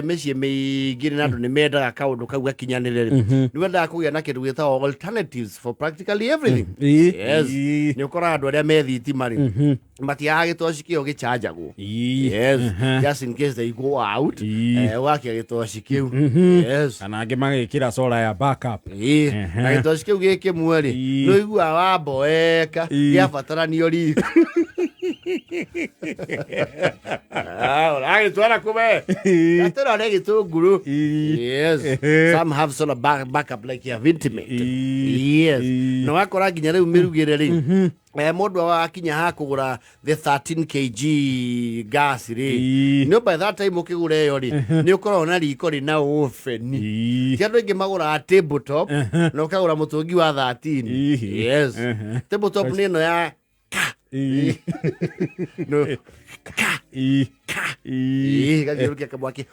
Mĩciĩ mĩingĩ na andũ nĩ mendaga kaũndũ kau gakinyanĩre nĩ wendaga kũgĩa na kĩndũ gĩtagwo alternatives for practically everything. Yes, nĩ ũkoraga andũ arĩa me thitima rĩ matiaga gĩtoci kĩo gĩcanjagwo. Yes, just in case they go out ũgakia gĩtoci kĩu. Yes, kana angĩ magĩkĩra solar ya backup. Na gĩtoci kĩu gĩ kĩmwe rĩ nĩ ũiguaga wamboeka gĩabataranio riko. Agĩtwara kũme gatĩra nĩ gĩtũngũrũ. Yes, some have solar backup like you have intimate. Yes, na wakora nginya rĩu mĩrugĩre rĩ mũndũ akinya ha kũgũra the 13 kg gas rĩ no by that time ũkĩgũra ĩyo rĩ nĩ ũkoragwo na riko rĩ na oven. Ti andũ aingĩ magũraga table top na ũkagũra mũtũngi wa 13. Yes, table top nĩ ĩno ya no gagĩrũkia kamwaki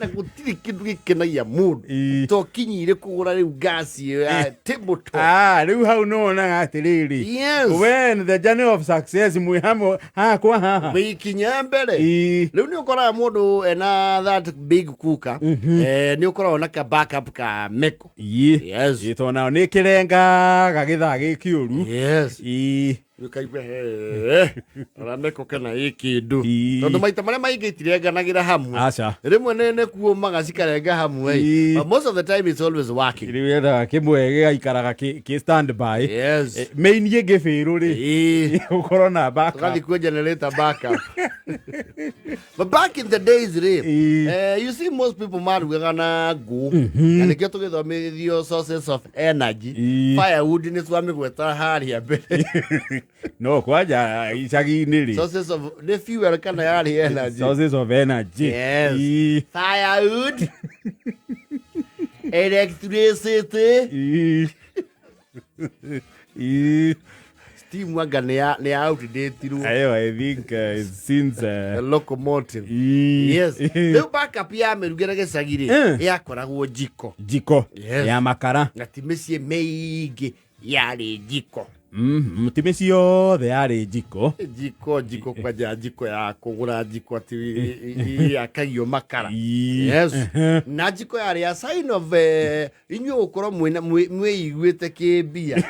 na gũtirĩ kĩndũ gĩkenagia mũndũ to kinyire kũgũra rĩu gasi ya table top. Rĩu hau nĩ wonaga atĩrĩrĩ. Yes, when the journey of success mwĩ hamwe haha kwa haha wĩkinya mbere rĩu nĩ ũkoraga mũndũ ena that big cooker nĩ ũkoragwo na ka backup ka meko. Yes, to nao nĩ kĩrenga gagĩthaa gĩ kĩũru. Yes, ũkaigua ona meko kana ĩ kĩndũ tondũ maita marĩa maingĩ itirenganagĩra hamwe rĩmwe nĩ kuomaga cikarenga hamwe but most of the time it's always working. Rĩu yendaga kĩmwe gĩgaikaraga kĩ stand by. Yes, main gĩbĩrũ rĩ ũkorwo na backup ũgathiĩ kuo generator backup. But back in the days rĩ you see most people marugaga na ngũ na nĩkĩo tũgĩthomithio sources of energy. Firewood nĩ twamĩgweta harĩa mbere. No kwanja icagi-inĩ rĩ sources of the fuel kana yarĩ energy. Sources of energy. Yes, firewood, electricity, steam waga nĩ outdated. I think since locomotive. Yes, rĩu backup ya mĩrugĩre gĩcagi rĩ yakoragwo njiko ya makara na ti mĩciĩ mĩingĩ yarĩ njiko. Ti mĩciĩ yothe yarĩ njiko kwanja njiko ya kũgũra njiko ati yakagio makara. Yes, na njiko yarĩ ya sign of inyuĩ gũkorwo mwĩiguĩte kĩmbia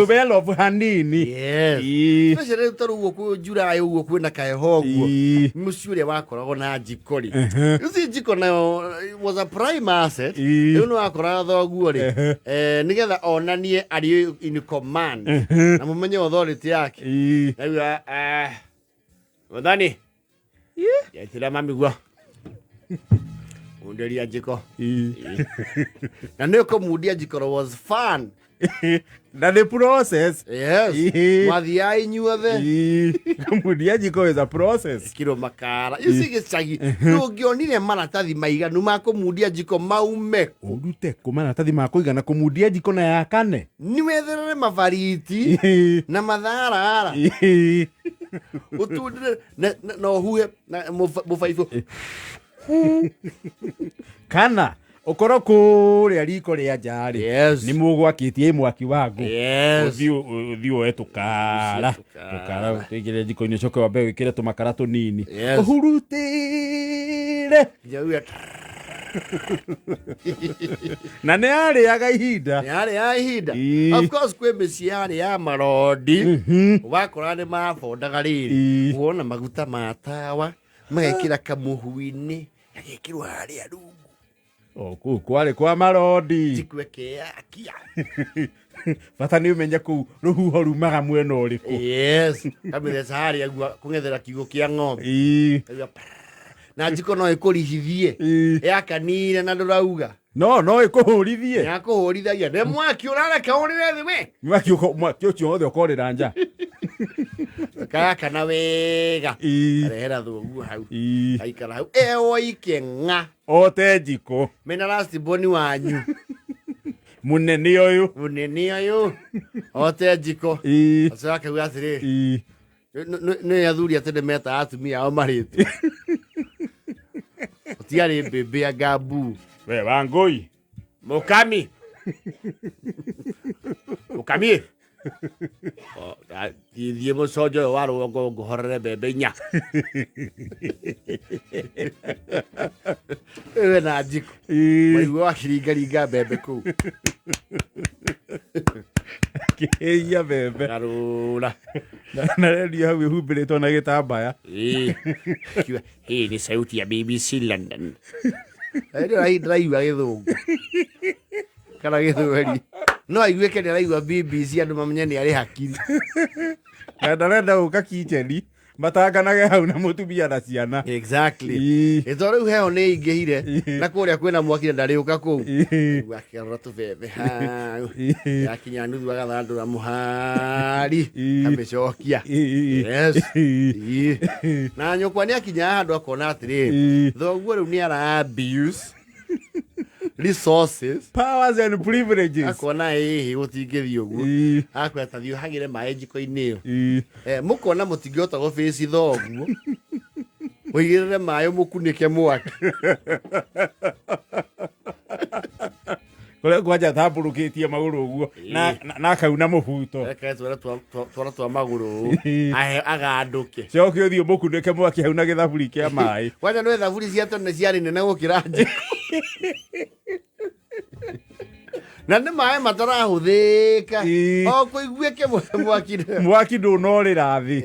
well of hanini. Yes, rĩu tarĩ ũguo July ũguo kwĩna kaheho ũguo mũciĩ ũrĩa wakoragwo na njiko rĩ ici njiko nayo was a prime asset. Rĩu nĩ wakoraga thoguo rĩ nĩgetha onanie arĩ in command na mũmenye authority yake. Rĩu Wathani yaitĩra mami guo munderia njiko na nĩ ũkũmundia njiko was fun. Na the process. Yes, mwathiaga inyuothe kũmundia njiko is a process. Kiro makara you see gĩcagi ndũngĩonire maratathi maiganu ma kũmundia njiko maume ũrute kũ maratathi ma kũigana kũmundia njiko na yakane. Nĩ wetherere mabariti na matharara ũtundire na ũhuhe mũbaibũ kana ũkorwo kũrĩa riko rĩa njarĩ nĩ mũgwakĩtie mwaki wa ngũ ũthiĩ woe tũkara tũigĩrĩre njiko-inĩ ũcoke wambe wĩkĩre tũmakara tũnini ũhurutĩre na nĩ yarĩaga ihinda. Of course kwĩ mĩciĩ yarĩ ya marodi wakora nĩ mabondaga rĩrĩ kuona maguta ma tawa magekĩra kamũhu-inĩ gagekĩrwo harĩa rungu kũu kwarĩ kwa marodi jikwekea bata nĩ ũmenye kũu rũhuho rumaga mwena ũrĩkũ. Yes, kamĩtheca harĩa guo kũng'ethera kiugũ kĩa ng'ombe na njiko no ĩkũrihithie yakanire na ndũrauga no ĩkũhũrithie yakũhũrithagia nĩ mwaki ũrareka ũrĩre thĩ we mwaki ũcio wothe ũkorĩra nja kakana wega arehera thoguo hau aikara hau oike ng'a ote njiko mena last born wanyu munene ũyũ ote njiko acaka gwa atĩrĩ nĩ athuri atĩ meta atumia ao marĩtwo ũtiarĩ mbembe ya Gambu we Wangũi Mũkami thiĩ mũconjo ũyũ wa rũgongo ngũhorere mbembe 4 we na njiko waigua wakiringaringa mbembe kũu kĩhĩia mbembe garũra na redio hau ĩhumbĩrĩtwo na gĩtambaya hii ni sauti ya BBC London ndĩraigua gĩthũngũ kana gĩthweri no aiguĩke nĩ araigua BBC andũ mamenye nĩ arĩ hakiri na ndarenda gũka kicheni matanganage hau na mũtumia na ciana exactly ĩto rĩu heho nĩ ingĩhire na kũrĩa kwĩna mwaki na ndarĩũka kũu akĩgarũra tũbebe hau yakinya nuthu agathandũra mũhari amĩcokia na nyũkwa nĩ akinya handũ akona atĩrĩrĩ thoguo rĩu nĩ ara abuse resources powers and privileges akona gũtingĩthiĩ ũguo akweta thiĩ ũhagĩre maĩ njiko-inĩ ĩyo mũkona mũtingĩhota gũbĩci thoguo ũigĩrĩre maĩ mũkunĩke mwaki kũrĩa kwanja tambũrũkĩtie magũrũ ũguo na akauna mũbuto twara twa magũrũ agandũke coke ũthiĩ mũkunĩke mwaki hau na gĩthaburi kĩa maĩ kwanja nĩ thaburi cia tene ciarĩ nene gũkĩra njiko na nĩ maĩ matarahũthĩka o kũiguĩke mwaki ndũnorĩra thĩ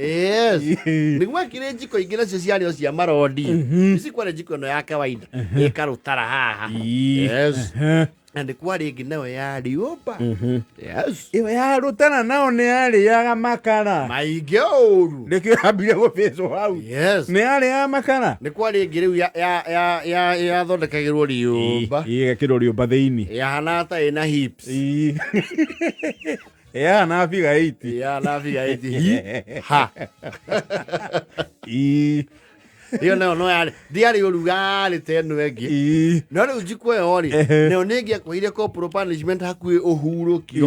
nĩguo akĩrĩ njiko ingĩ nacio ciarĩ o cia marodi ici kwarĩ njiko ĩno ya kawaida ĩkarũtara haha na nĩ kwarĩ ĩngĩ nayo ya rĩũmba ĩyo ya rũtara nao nĩ yarĩaga makara maingĩ ũru nĩkĩo yambire gũbĩcwo hau nĩ yarĩaga makara nĩ kwarĩ ĩngĩ rĩu yathondekagĩrwo rĩũmba ĩgekĩrwo rĩũmba thĩinĩ yahana ta ĩna hips yahana biga 8 ha iyo nayo no yarĩ ndiarĩ ũru yarĩ ta ĩno ĩngĩ no rĩu njiko ĩyo rĩ nayo nĩ ĩngĩakwĩire corporal punishment hakuhĩ ũhurũkio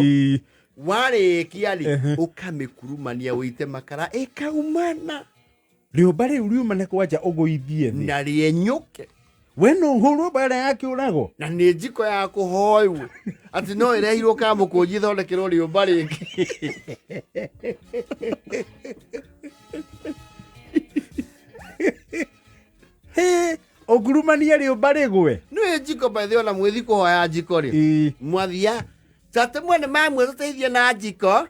warĩkia rĩ ũkamĩkurumania ũite makara ĩkaumana rĩũmba rĩu riumane kwanja ũgũithie thĩ na rĩenyũke we no ũhũrwo mbara ya kĩũrago na nĩ njiko ya kũhoywo atĩ no ĩrehirwo kamũkũnji thondekerwo rĩũmba rĩngĩ ũkurumania rĩũmba rĩgwe nĩ njiko baithĩ ona mwĩthi kũhoya njiko rĩ mwathia tatĩ mwene mamwe tũteithie na njiko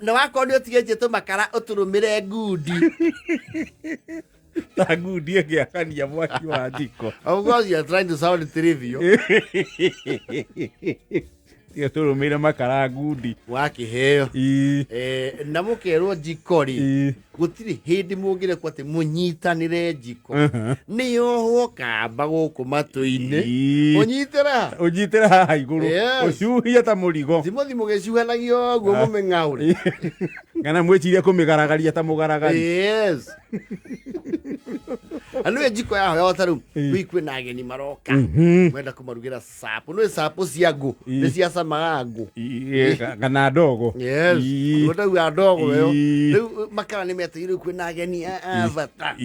na wakorwo nĩ ũtigĩtie tũmakara ũtũrũmĩre ngundi ta ngundi ĩngĩakania mwaki wa njiko of course you are trying to sound trivial tũrũmĩire makara ngundi wakĩheo na mũkerwo njiko rĩ gũtirĩ hĩndĩ mũngĩrekwo atĩ mũnyitanĩre njiko nĩ yohwo kamba gũkũ matũ-inĩ ũnyitĩra haha igũrũ ũcuhie ta mũrigo ti mũthi mũgĩcuhanagio ũguo mũmĩng'aũre kana mwĩcirie kũmĩgaragaria ta mũgaragari nĩwe njiko yahoya ta rĩu kwĩna ageni maroka mwenda kũmarugĩra sapo nĩ sapo cia ngũ nĩ cia camaga ngũ kana ndogo ũtauga ndogo ĩyo rĩu makara nĩ meteire kwĩna ageni a bata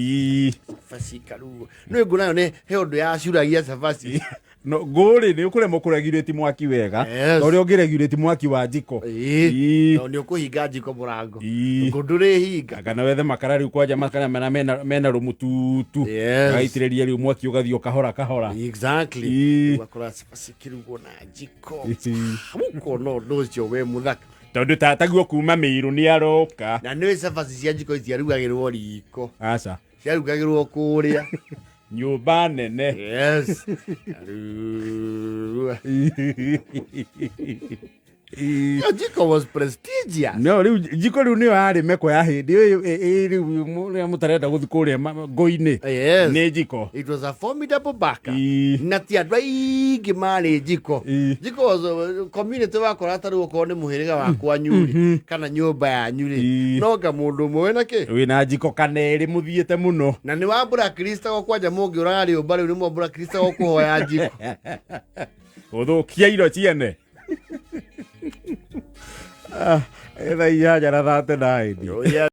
cabaci karugo nĩ ngũ nayo nĩ he ũndũ yacuragia cabaci no ngũrĩ nĩ ũkũremwo kũregulate mwaki wega ũrĩa ũngĩregulate mwaki wa njiko nĩ ũkũhinga njiko mũrango ngũ ndũrĩhinga kana wethe makara rĩu kwanja makara mena rũmututu gaitĩrĩria rĩu mwaki ũgathiĩ kahora kahora ũgakora cabaci kĩrugwo na njiko ũkona ũndũ ũcio we mũthaka tondũ tataguo kuma Mĩirũ nĩ aroka na nĩ cabaci cia njiko itiarugagĩrwo riko aca ciarugagĩrwo kũrĩa nyũmba nene njiko was prestigious no rĩu njiko rĩu nĩyo yarĩ meko ya hĩndĩ rĩu rĩrĩa mũtarenda gũthiĩ kũrĩa ngũ-inĩ nĩ njiko it was a formidable backup na ti andũ aingĩ marĩ njiko njiko was community wakora ta rĩu okorwo nĩ mũhĩrĩga wa kwanyu rĩ kana nyũmba yanyu rĩ no nga mũndũ ũmwe wĩna kĩ wĩna njiko kana erĩ mũthiĩte mũno na nĩ wambũra kristagwo kwanja mũngĩũraga rĩũmba rĩu nĩ mwambũra kristagwo kũhoya njiko gũthũkia iro ciene thaa 8:39